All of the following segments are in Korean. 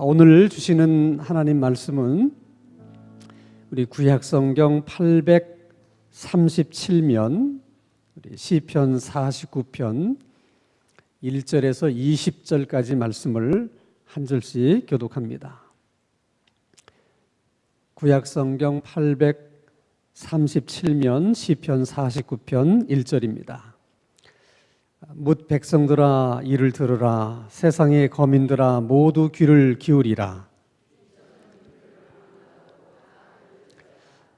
오늘 주시는 하나님 말씀은 우리 구약성경 837면 시편 49편 1절에서 20절까지 말씀을 한 절씩 교독합니다. 구약성경 837면 시편 49편 1절입니다. 뭇 백성들아 이를 들으라. 세상의 거민들아 모두 귀를 기울이라.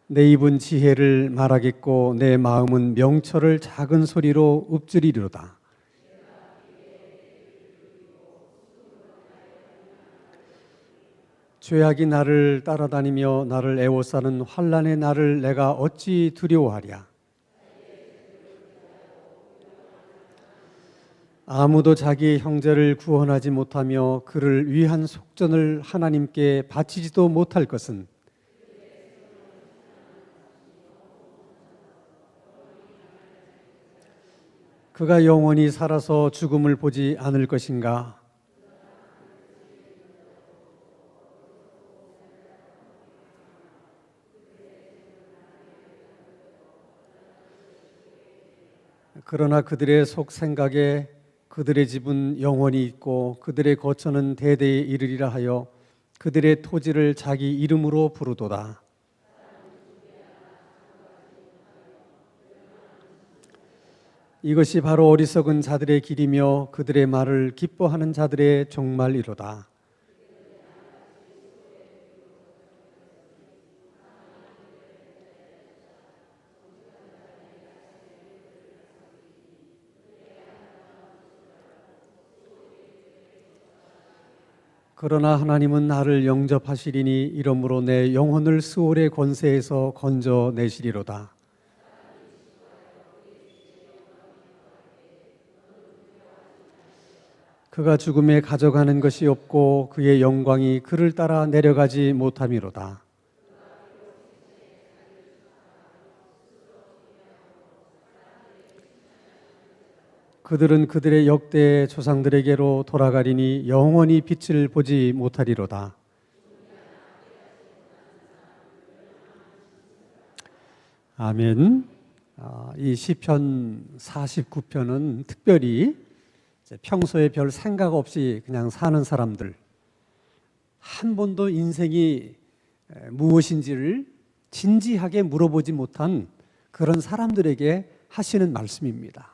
내 입은 지혜를 말하겠고 내 마음은 명철을 작은 소리로 읊조리리로다. 죄악이 나를 따라다니며 나를 애워싸는 환난의 날을 내가 어찌 두려워하랴. 아무도 자기 형제를 구원하지 못하며 그를 위한 속전을 하나님께 바치지도 못할 것은 그가 영원히 살아서 죽음을 보지 않을 것인가? 그러나 그들의 속 생각에 그들의 집은 영원히 있고 그들의 거처는 대대에 이르리라 하여 그들의 토지를 자기 이름으로 부르도다. 이것이 바로 어리석은 자들의 길이며 그들의 말을 기뻐하는 자들의 종말이로다. 그러나 하나님은 나를 영접하시리니 이러므로 내 영혼을 스올의 권세에서 건져내시리로다. 그가 죽음에 가져가는 것이 없고 그의 영광이 그를 따라 내려가지 못함이로다. 그들은 그들의 역대 조상들에게로 돌아가리니 영원히 빛을 보지 못하리로다. 아멘. 이 시편 49편은 특별히 평소에 별 생각 없이 그냥 사는 사람들, 한 번도 인생이 무엇인지를 진지하게 물어보지 못한 그런 사람들에게 하시는 말씀입니다.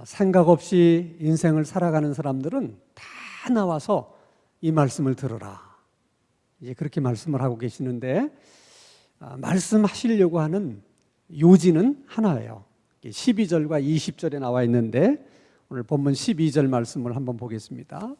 생각 없이 인생을 살아가는 사람들은 다 나와서 이 말씀을 들으라. 이제 그렇게 말씀을 하고 계시는데 말씀하시려고 하는 요지는 하나예요. 12절과 20절에 나와 있는데 오늘 본문 12절 말씀을 한번 보겠습니다.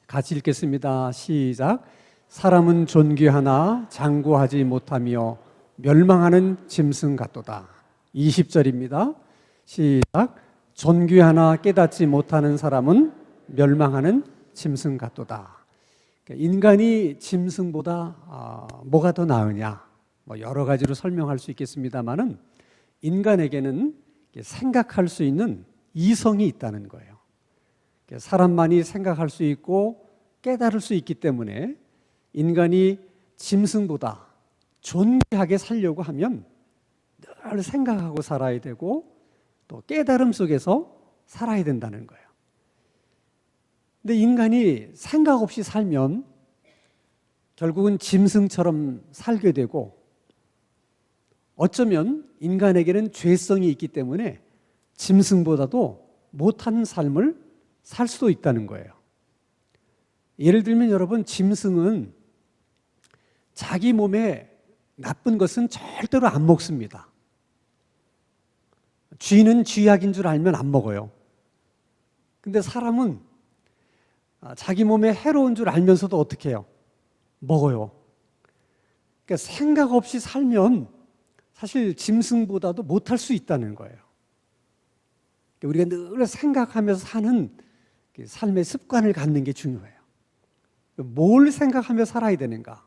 같이 읽겠습니다. 시작. 사람은 존귀하나 장구하지 못하며 멸망하는 짐승 같도다. 20절입니다. 시작. 존귀하나 깨닫지 못하는 사람은 멸망하는 짐승 같도다. 인간이 짐승보다 뭐가 더 나으냐? 여러 가지로 설명할 수 있겠습니다만은 인간에게는 생각할 수 있는 이성이 있다는 거예요. 사람만이 생각할 수 있고 깨달을 수 있기 때문에 인간이 짐승보다 존귀하게 살려고 하면 늘 생각하고 살아야 되고 또 깨달음 속에서 살아야 된다는 거예요. 근데 인간이 생각 없이 살면 결국은 짐승처럼 살게 되고 어쩌면 인간에게는 죄성이 있기 때문에 짐승보다도 못한 삶을 살 수도 있다는 거예요. 예를 들면 여러분, 짐승은 자기 몸에 나쁜 것은 절대로 안 먹습니다. 쥐는 쥐약인 줄 알면 안 먹어요. 근데 사람은 자기 몸에 해로운 줄 알면서도 어떻게 해요? 먹어요. 그러니까 생각 없이 살면 사실 짐승보다도 못할 수 있다는 거예요. 우리가 늘 생각하면서 사는 삶의 습관을 갖는 게 중요해요. 뭘 생각하며 살아야 되는가?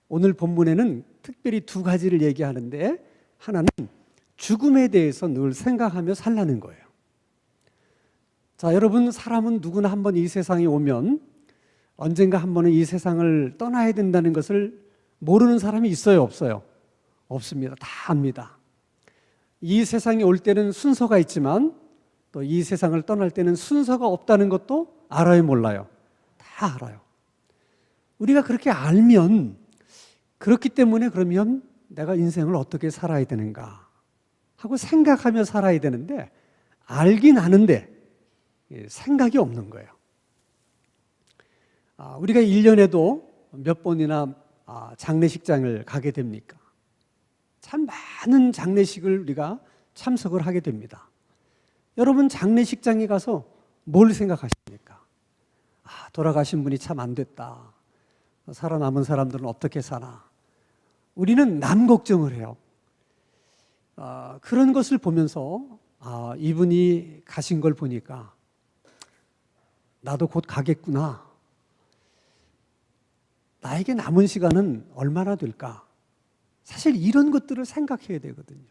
오늘 본문에는 특별히 두 가지를 얘기하는데 하나는 죽음에 대해서 늘 생각하며 살라는 거예요. 자, 여러분, 사람은 누구나 한번 이 세상에 오면 언젠가 한 번은 이 세상을 떠나야 된다는 것을 모르는 사람이 있어요, 없어요? 없습니다. 다 압니다. 이 세상에 올 때는 순서가 있지만 또 이 세상을 떠날 때는 순서가 없다는 것도 알아요, 몰라요? 다 알아요. 우리가 그렇게 알면, 그렇기 때문에 그러면 내가 인생을 어떻게 살아야 되는가 하고 생각하며 살아야 되는데, 알긴 아는데 생각이 없는 거예요. 우리가 1년에도 몇 번이나 장례식장을 가게 됩니까? 참 많은 장례식을 우리가 참석을 하게 됩니다. 여러분, 장례식장에 가서 뭘 생각하십니까? 돌아가신 분이 참 안 됐다. 살아남은 사람들은 어떻게 사나? 우리는 남 걱정을 해요. 그런 것을 보면서 이분이 가신 걸 보니까 나도 곧 가겠구나. 나에게 남은 시간은 얼마나 될까? 사실 이런 것들을 생각해야 되거든요.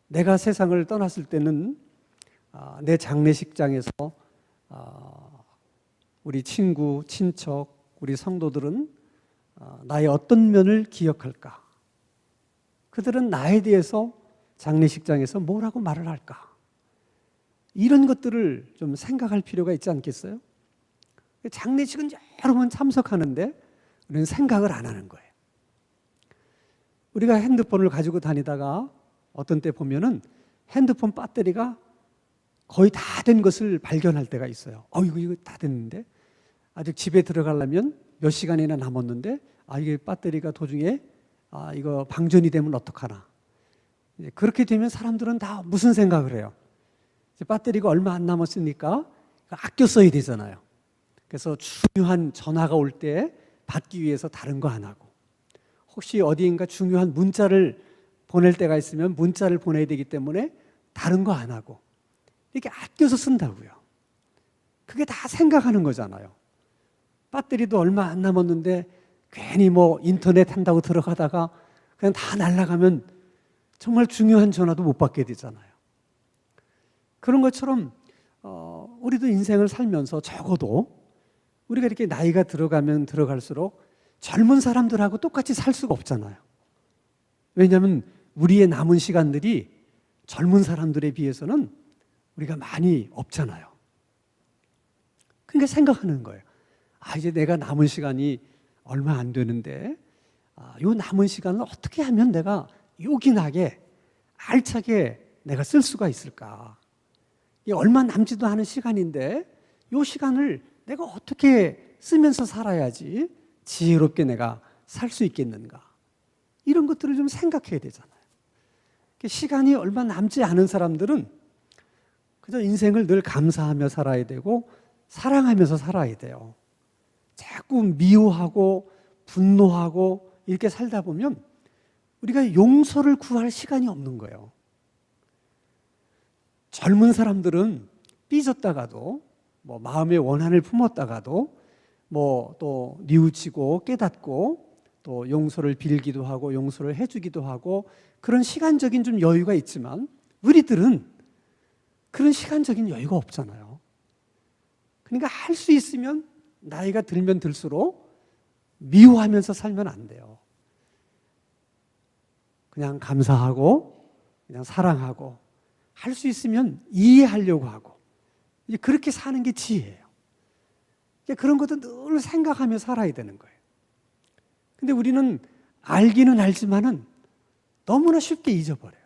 내가 세상을 떠났을 때는 내 장례식장에서 우리 친구, 친척, 우리 성도들은 나의 어떤 면을 기억할까? 그들은 나에 대해서 장례식장에서 뭐라고 말을 할까? 이런 것들을 좀 생각할 필요가 있지 않겠어요? 장례식은 여러 번 참석하는데 우리는 생각을 안 하는 거예요. 우리가 핸드폰을 가지고 다니다가 어떤 때 보면은 핸드폰 배터리가 거의 다 된 것을 발견할 때가 있어요. 이거 다 됐는데 아직 집에 들어가려면 몇 시간이나 남았는데 이게 배터리가 도중에 이거 방전이 되면 어떡하나. 그렇게 되면 사람들은 다 무슨 생각을 해요? 배터리가 얼마 안 남았으니까 아껴 써야 되잖아요. 그래서 중요한 전화가 올 때 받기 위해서 다른 거 안 하고, 혹시 어디인가 중요한 문자를 보낼 때가 있으면 문자를 보내야 되기 때문에 다른 거 안 하고, 이렇게 아껴서 쓴다고요. 그게 다 생각하는 거잖아요. 배터리도 얼마 안 남았는데 괜히 인터넷 한다고 들어가다가 그냥 다 날아가면 정말 중요한 전화도 못 받게 되잖아요. 그런 것처럼 우리도 인생을 살면서 적어도 우리가 이렇게 나이가 들어가면 들어갈수록 젊은 사람들하고 똑같이 살 수가 없잖아요. 왜냐하면 우리의 남은 시간들이 젊은 사람들에 비해서는 우리가 많이 없잖아요. 그러니까 생각하는 거예요. 이제 내가 남은 시간이 얼마 안 되는데 이 남은 시간을 어떻게 하면 내가 요긴하게 알차게 내가 쓸 수가 있을까? 이게 얼마 남지도 않은 시간인데 이 시간을 내가 어떻게 쓰면서 살아야지 지혜롭게 내가 살 수 있겠는가? 이런 것들을 좀 생각해야 되잖아요. 시간이 얼마 남지 않은 사람들은 그저 인생을 늘 감사하며 살아야 되고 사랑하면서 살아야 돼요. 자꾸 미워하고 분노하고 이렇게 살다 보면 우리가 용서를 구할 시간이 없는 거예요. 젊은 사람들은 삐졌다가도 마음의 원한을 품었다가도 또 뉘우치고 깨닫고 또 용서를 빌기도 하고 용서를 해주기도 하고 그런 시간적인 좀 여유가 있지만 우리들은 그런 시간적인 여유가 없잖아요. 그러니까 할 수 있으면 나이가 들면 들수록 미워하면서 살면 안 돼요. 그냥 감사하고 그냥 사랑하고 할 수 있으면 이해하려고 하고 이제 그렇게 사는 게 지혜예요. 그런 것도 늘 생각하며 살아야 되는 거예요. 근데 우리는 알기는 알지만은 너무나 쉽게 잊어버려요.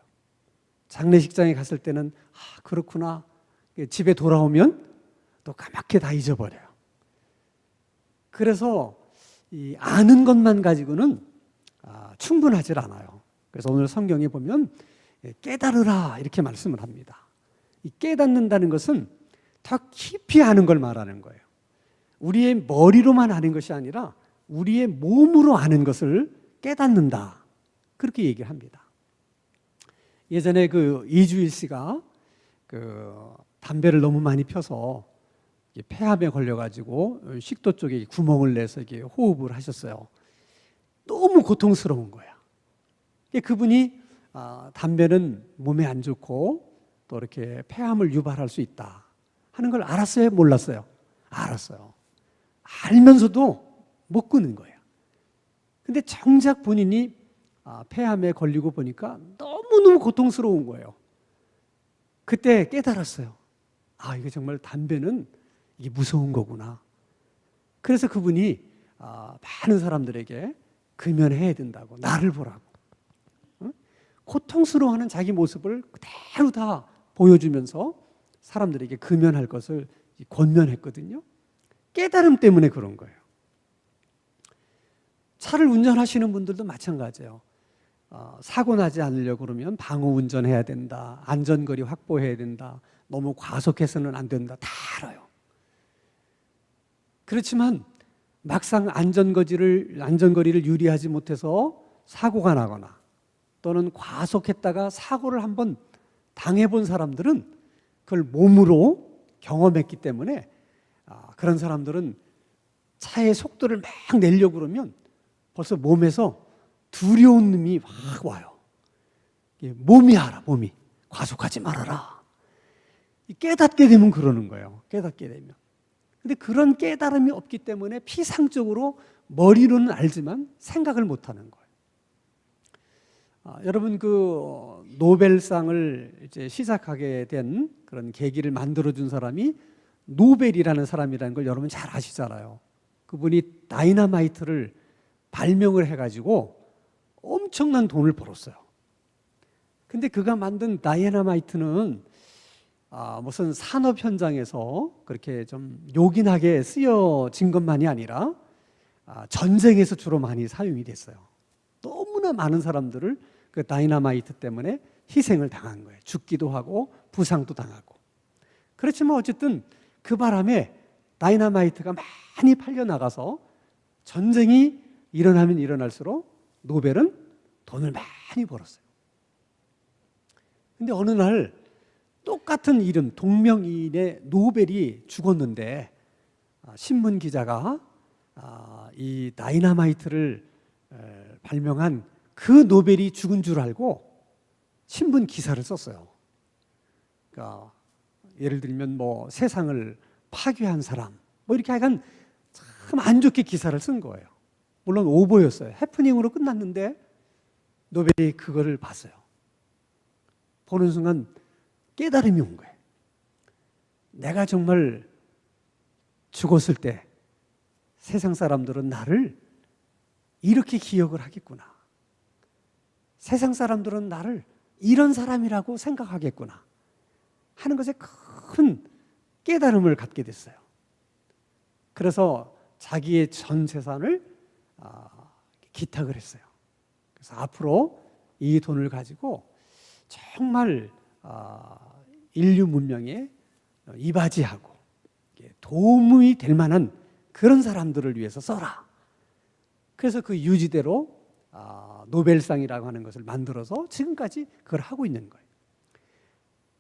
장례식장에 갔을 때는 그렇구나. 집에 돌아오면 또 까맣게 다 잊어버려요. 그래서 이 아는 것만 가지고는 충분하지 않아요. 그래서 오늘 성경에 보면 깨달으라 이렇게 말씀을 합니다. 이 깨닫는다는 것은 더 깊이 아는 걸 말하는 거예요. 우리의 머리로만 아는 것이 아니라 우리의 몸으로 아는 것을 깨닫는다. 그렇게 얘기를 합니다. 예전에 이주일 씨가 담배를 너무 많이 펴서 폐암에 걸려가지고 식도 쪽에 구멍을 내서 이렇게 호흡을 하셨어요. 너무 고통스러운 거야. 그분이 담배는 몸에 안 좋고 또 이렇게 폐암을 유발할 수 있다 하는 걸 알았어요? 몰랐어요? 알았어요. 알면서도 못 끊는 거예요. 근데 정작 본인이 폐암에 걸리고 보니까 너무너무 고통스러운 거예요. 그때 깨달았어요. 이게 정말 담배는 이게 무서운 거구나. 그래서 그분이 많은 사람들에게 금연해야 된다고, 나를 보라고, 고통스러워하는 자기 모습을 그대로 다 보여주면서 사람들에게 금연할 것을 권면했거든요. 깨달음 때문에 그런 거예요. 차를 운전하시는 분들도 마찬가지예요. 사고 나지 않으려고 그러면 방어 운전해야 된다, 안전거리 확보해야 된다, 너무 과속해서는 안 된다, 다 알아요. 그렇지만 막상 안전거리를 유리하지 못해서 사고가 나거나 또는 과속했다가 사고를 한번 당해본 사람들은 그걸 몸으로 경험했기 때문에 그런 사람들은 차의 속도를 막 내려고 그러면 벌써 몸에서 두려운 놈이 확 와요. 몸이 알아, 몸이. 과속하지 말아라. 깨닫게 되면 그러는 거예요. 깨닫게 되면. 근데 그런 깨달음이 없기 때문에 피상적으로 머리로는 알지만 생각을 못하는 거예요. 여러분 그 노벨상을 이제 시작하게 된 그런 계기를 만들어준 사람이 노벨이라는 사람이라는 걸 여러분 잘 아시잖아요. 그분이 다이너마이트를 발명을 해가지고 엄청난 돈을 벌었어요. 근데 그가 만든 다이너마이트는 무슨 산업 현장에서 그렇게 좀 요긴하게 쓰여진 것만이 아니라 전쟁에서 주로 많이 사용이 됐어요. 너무나 많은 사람들을 그 다이너마이트 때문에 희생을 당한 거예요. 죽기도 하고 부상도 당하고. 그렇지만 어쨌든 그 바람에 다이너마이트가 많이 팔려나가서 전쟁이 일어나면 일어날수록 노벨은 돈을 많이 벌었어요. 근데 어느 날 똑같은 이름, 동명이인의 노벨이 죽었는데 신문 기자가 이 다이너마이트를 발명한 그 노벨이 죽은 줄 알고 신문 기사를 썼어요. 그러니까 예를 들면 뭐 세상을 파괴한 사람, 뭐 이렇게 하여간 참 안 좋게 기사를 쓴 거예요. 물론 오보였어요. 해프닝으로 끝났는데 노벨이 그거를 봤어요. 보는 순간 깨달음이 온 거예요. 내가 정말 죽었을 때 세상 사람들은 나를 이렇게 기억을 하겠구나. 세상 사람들은 나를 이런 사람이라고 생각하겠구나 하는 것에 큰 깨달음을 갖게 됐어요. 그래서 자기의 전 재산을 기탁을 했어요. 그래서 앞으로 이 돈을 가지고 정말 인류 문명에 이바지하고 도움이 될 만한 그런 사람들을 위해서 써라. 그래서 그 유지대로 노벨상이라고 하는 것을 만들어서 지금까지 그걸 하고 있는 거예요.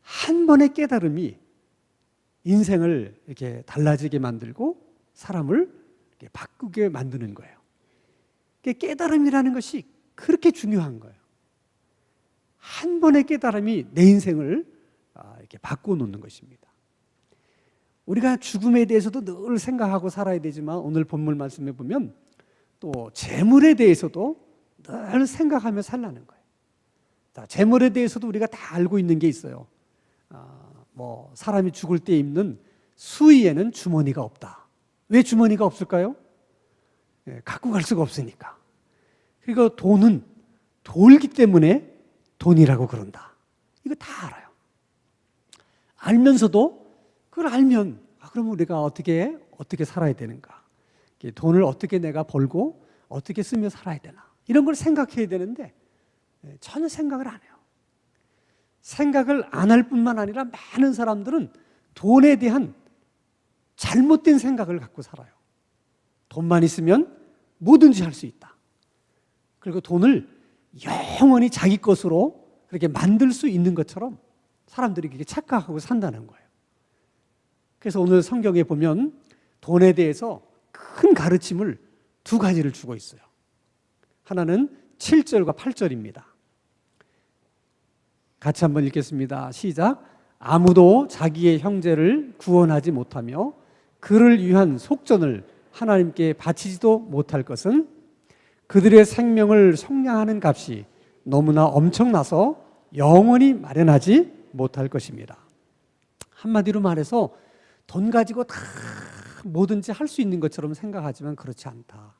한 번의 깨달음이 인생을 이렇게 달라지게 만들고 사람을 이렇게 바꾸게 만드는 거예요. 깨달음이라는 것이 그렇게 중요한 거예요. 한 번의 깨달음이 내 인생을 이렇게 바꿔놓는 것입니다. 우리가 죽음에 대해서도 늘 생각하고 살아야 되지만 오늘 본문 말씀에 보면 또 재물에 대해서도 늘 생각하며 살라는 거예요. 자, 재물에 대해서도 우리가 다 알고 있는 게 있어요. 뭐 사람이 죽을 때 입는 수의에는 주머니가 없다. 왜 주머니가 없을까요? 갖고 갈 수가 없으니까. 그리고 돈은 돌기 때문에 돈이라고 그런다. 이거 다 알아요. 알면서도 그걸 알면 그러면 우리가 어떻게 살아야 되는가? 돈을 어떻게 내가 벌고 어떻게 쓰며 살아야 되나? 이런 걸 생각해야 되는데 전혀 생각을 안 해요. 생각을 안 할 뿐만 아니라 많은 사람들은 돈에 대한 잘못된 생각을 갖고 살아요. 돈만 있으면 뭐든지 할 수 있다. 그리고 돈을 영원히 자기 것으로 그렇게 만들 수 있는 것처럼 사람들이 그렇게 착각하고 산다는 거예요. 그래서 오늘 성경에 보면 돈에 대해서 큰 가르침을 두 가지를 주고 있어요. 하나는 7절과 8절입니다. 같이 한번 읽겠습니다. 시작. 아무도 자기의 형제를 구원하지 못하며 그를 위한 속전을 하나님께 바치지도 못할 것은 그들의 생명을 속량하는 값이 너무나 엄청나서 영원히 마련하지 못할 것입니다. 한마디로 말해서 돈 가지고 다 뭐든지 할 수 있는 것처럼 생각하지만 그렇지 않다.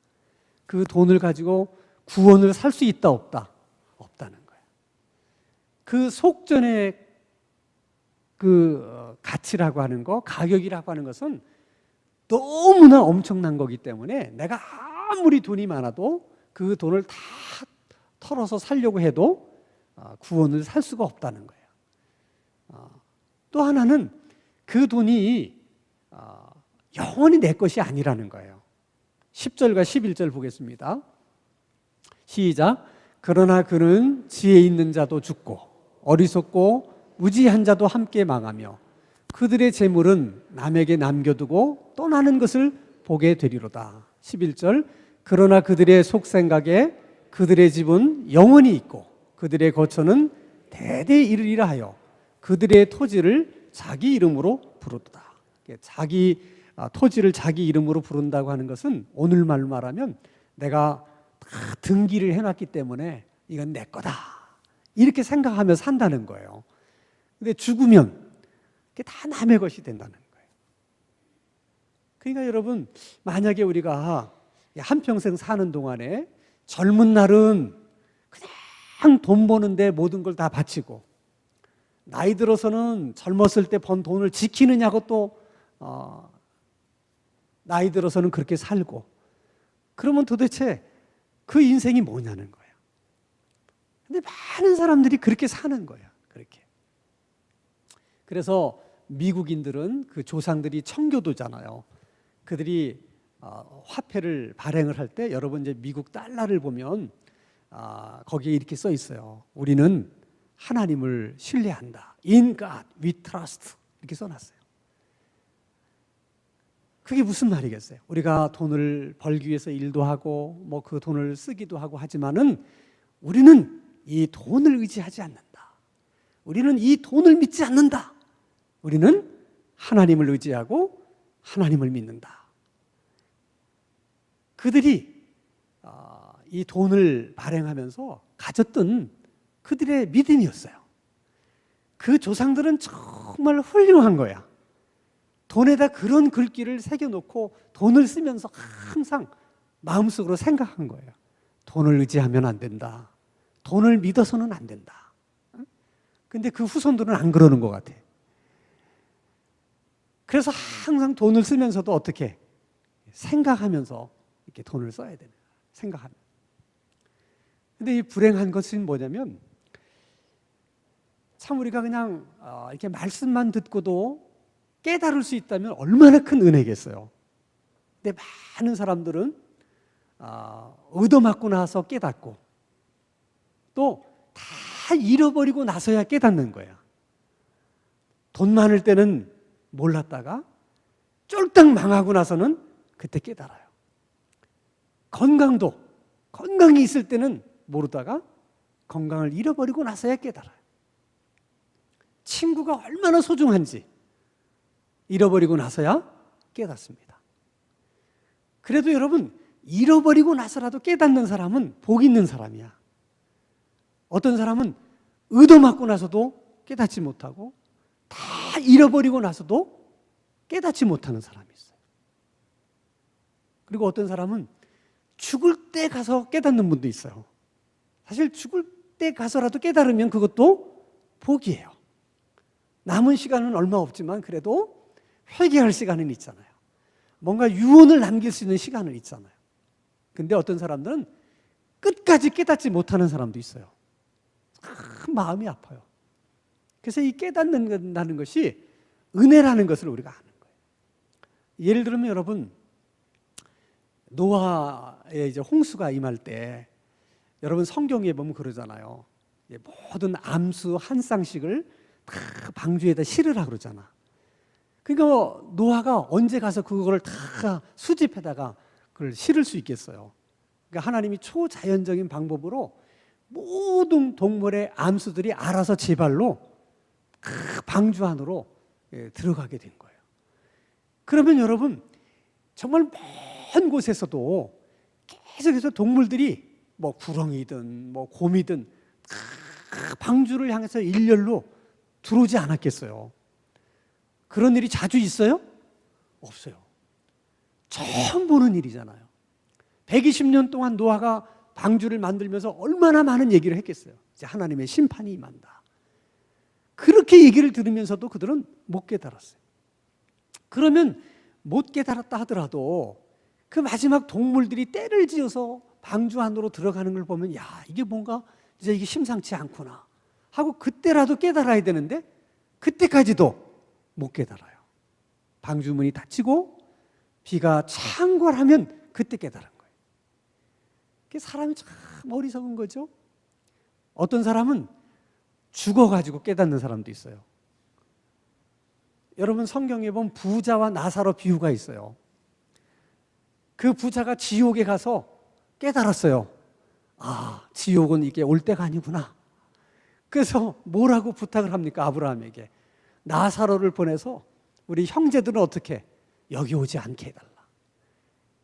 그 돈을 가지고 구원을 살 수 있다 없다? 없다는 거예요. 그 속전의 그 가치라고 하는 거, 가격이라고 하는 것은 너무나 엄청난 거기 때문에 내가 아무리 돈이 많아도 그 돈을 다 털어서 살려고 해도 구원을 살 수가 없다는 거예요. 또 하나는 그 돈이 영원히 내 것이 아니라는 거예요. 10절과 11절 보겠습니다. 시작. 그러나 그는 지혜 있는 자도 죽고 어리석고 무지한 자도 함께 망하며 그들의 재물은 남에게 남겨두고 떠나는 것을 보게 되리로다. 11절. 그러나 그들의 속생각에 그들의 집은 영원히 있고 그들의 거처는 대대에 이르리라 하여 그들의 토지를 자기 이름으로 부르도다. 자기 토지를 자기 이름으로 부른다고 하는 것은 오늘말로 말하면 내가 다 등기를 해놨기 때문에 이건 내 거다 이렇게 생각하며 산다는 거예요. 근데 죽으면 그게 다 남의 것이 된다는 거예요. 그러니까 여러분, 만약에 우리가 한평생 사는 동안에 젊은 날은 그냥 돈 버는데 모든 걸 다 바치고 나이 들어서는 젊었을 때 번 돈을 지키느냐고 또 나이 들어서는 그렇게 살고 그러면 도대체 그 인생이 뭐냐는 거예요. 근데 많은 사람들이 그렇게 사는 거예요. 그렇게. 그래서 미국인들은 그 조상들이 청교도잖아요. 그들이 화폐를 발행을 할 때 여러분 이제 미국 달러를 보면 거기에 이렇게 써 있어요. 우리는 하나님을 신뢰한다. In God we trust 이렇게 써놨어요. 그게 무슨 말이겠어요? 우리가 돈을 벌기 위해서 일도 하고 뭐 그 돈을 쓰기도 하고 하지만은 우리는 이 돈을 의지하지 않는다. 우리는 이 돈을 믿지 않는다. 우리는 하나님을 의지하고 하나님을 믿는다. 그들이 이 돈을 발행하면서 가졌던 그들의 믿음이었어요. 그 조상들은 정말 훌륭한 거야. 돈에다 그런 글귀를 새겨놓고 돈을 쓰면서 항상 마음속으로 생각한 거예요. 돈을 의지하면 안 된다. 돈을 믿어서는 안 된다. 근데 그 후손들은 안 그러는 것 같아. 그래서 항상 돈을 쓰면서도 어떻게 생각하면서 이렇게 돈을 써야 되는 거야. 생각하면. 근데 이 불행한 것은 뭐냐면 참 우리가 그냥 이렇게 말씀만 듣고도 깨달을 수 있다면 얼마나 큰 은혜겠어요. 근데 많은 사람들은 얻어맞고 나서 깨닫고 또 다 잃어버리고 나서야 깨닫는 거야. 돈 많을 때는 몰랐다가 쫄딱 망하고 나서는 그때 깨달아요. 건강이 있을 때는 모르다가 건강을 잃어버리고 나서야 깨달아요. 친구가 얼마나 소중한지 잃어버리고 나서야 깨닫습니다. 그래도 여러분, 잃어버리고 나서라도 깨닫는 사람은 복 있는 사람이야. 어떤 사람은 얻어맞고 나서도 깨닫지 못하고 다 잃어버리고 나서도 깨닫지 못하는 사람이 있어요. 그리고 어떤 사람은 죽을 때 가서 깨닫는 분도 있어요. 사실 죽을 때 가서라도 깨달으면 그것도 복이에요. 남은 시간은 얼마 없지만 그래도 회개할 시간은 있잖아요. 뭔가 유언을 남길 수 있는 시간은 있잖아요. 근데 어떤 사람들은 끝까지 깨닫지 못하는 사람도 있어요. 참 마음이 아파요. 그래서 이 깨닫는다는 것이 은혜라는 것을 우리가 아는 거예요. 예를 들면 여러분, 노아의 이제 홍수가 임할 때 여러분 성경에 보면 그러잖아요. 모든 암수 한 쌍씩을 다 방주에다 실으라 그러잖아. 그러니까 노아가 언제 가서 그걸 다 수집해다가 그걸 실을 수 있겠어요. 그러니까 하나님이 초자연적인 방법으로 모든 동물의 암수들이 알아서 제 발로 방주 안으로 들어가게 된 거예요. 그러면 여러분 정말 먼 곳에서도 계속해서 동물들이 뭐 구렁이든 뭐 곰이든 다 방주를 향해서 일렬로 들어오지 않았겠어요. 그런 일이 자주 있어요? 없어요. 처음 보는 일이잖아요. 120년 동안 노아가 방주를 만들면서 얼마나 많은 얘기를 했겠어요. 이제 하나님의 심판이 임한다. 그렇게 얘기를 들으면서도 그들은 못 깨달았어요. 그러면 못 깨달았다 하더라도 그 마지막 동물들이 떼를 지어서 방주 안으로 들어가는 걸 보면 야, 이게 뭔가 이제 이게 심상치 않구나 하고 그때라도 깨달아야 되는데 그때까지도 못 깨달아요. 방주 문이 닫히고 비가 창궐하면 그때 깨달은 거예요. 사람이 참 어리석은 거죠. 어떤 사람은 죽어가지고 깨닫는 사람도 있어요. 여러분 성경에 보면 부자와 나사로 비유가 있어요. 그 부자가 지옥에 가서 깨달았어요. 아, 지옥은 이게 올 때가 아니구나. 그래서 뭐라고 부탁을 합니까? 아브라함에게. 나사로를 보내서 우리 형제들은 어떻게? 여기 오지 않게 해달라.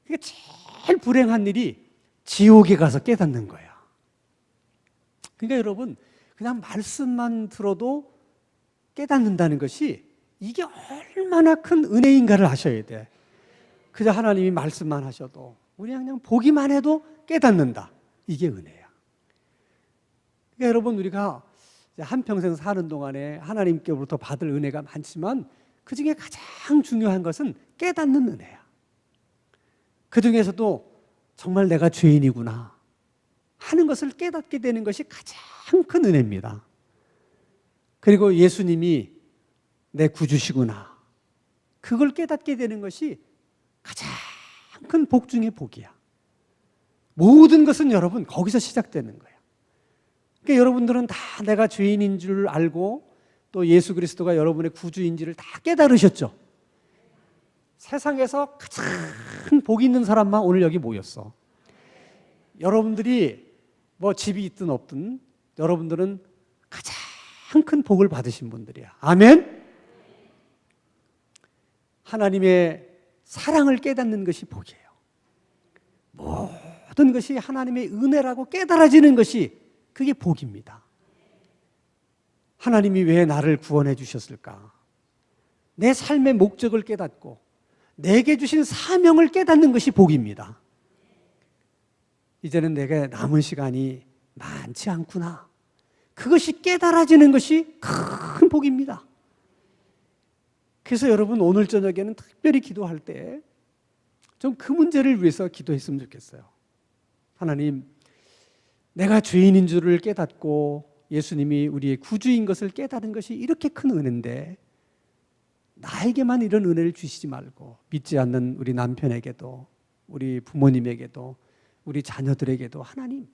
그게 제일 불행한 일이 지옥에 가서 깨닫는 거야. 그러니까 여러분, 그냥 말씀만 들어도 깨닫는다는 것이 이게 얼마나 큰 은혜인가를 아셔야 돼. 그저 하나님이 말씀만 하셔도 우리 그냥 보기만 해도 깨닫는다. 이게 은혜야. 그러니까 여러분, 우리가 한평생 사는 동안에 하나님께로부터 받을 은혜가 많지만 그 중에 가장 중요한 것은 깨닫는 은혜야. 그 중에서도 정말 내가 죄인이구나 하는 것을 깨닫게 되는 것이 가장 큰 은혜입니다. 그리고 예수님이 내 구주시구나. 그걸 깨닫게 되는 것이 가장 큰 복 중의 복이야. 모든 것은 여러분 거기서 시작되는 거예요. 그러니까 여러분들은 다 내가 죄인인 줄 알고 또 예수 그리스도가 여러분의 구주인지를 다 깨달으셨죠. 세상에서 가장 복 있는 사람만 오늘 여기 모였어. 여러분들이 뭐 집이 있든 없든 여러분들은 가장 큰 복을 받으신 분들이야. 아멘? 하나님의 사랑을 깨닫는 것이 복이에요. 모든 것이 하나님의 은혜라고 깨달아지는 것이 그게 복입니다. 하나님이 왜 나를 구원해 주셨을까? 내 삶의 목적을 깨닫고 내게 주신 사명을 깨닫는 것이 복입니다. 이제는 내게 남은 시간이 많지 않구나. 그것이 깨달아지는 것이 큰 복입니다. 그래서 여러분 오늘 저녁에는 특별히 기도할 때 좀 그 문제를 위해서 기도했으면 좋겠어요. 하나님, 내가 죄인인 줄을 깨닫고 예수님이 우리의 구주인 것을 깨달은 것이 이렇게 큰 은혜인데 나에게만 이런 은혜를 주시지 말고 믿지 않는 우리 남편에게도 우리 부모님에게도 우리 자녀들에게도 하나님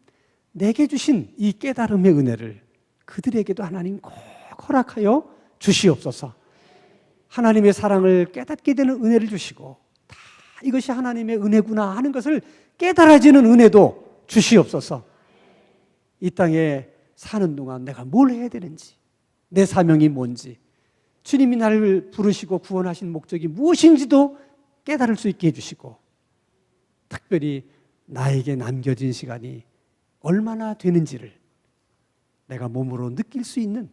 내게 주신 이 깨달음의 은혜를 그들에게도 하나님 꼭 허락하여 주시옵소서. 하나님의 사랑을 깨닫게 되는 은혜를 주시고 다 이것이 하나님의 은혜구나 하는 것을 깨달아지는 은혜도 주시옵소서. 이 땅에 사는 동안 내가 뭘 해야 되는지, 내 사명이 뭔지, 주님이 나를 부르시고 구원하신 목적이 무엇인지도 깨달을 수 있게 해주시고 특별히 나에게 남겨진 시간이 얼마나 되는지를 내가 몸으로 느낄 수 있는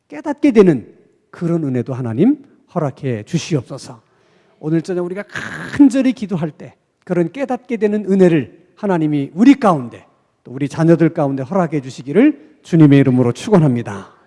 깨닫게 되는 그런 은혜도 하나님 허락해 주시옵소서. 오늘 저녁 우리가 간절히 기도할 때 그런 깨닫게 되는 은혜를 하나님이 우리 가운데 또 우리 자녀들 가운데 허락해 주시기를 주님의 이름으로 축원합니다.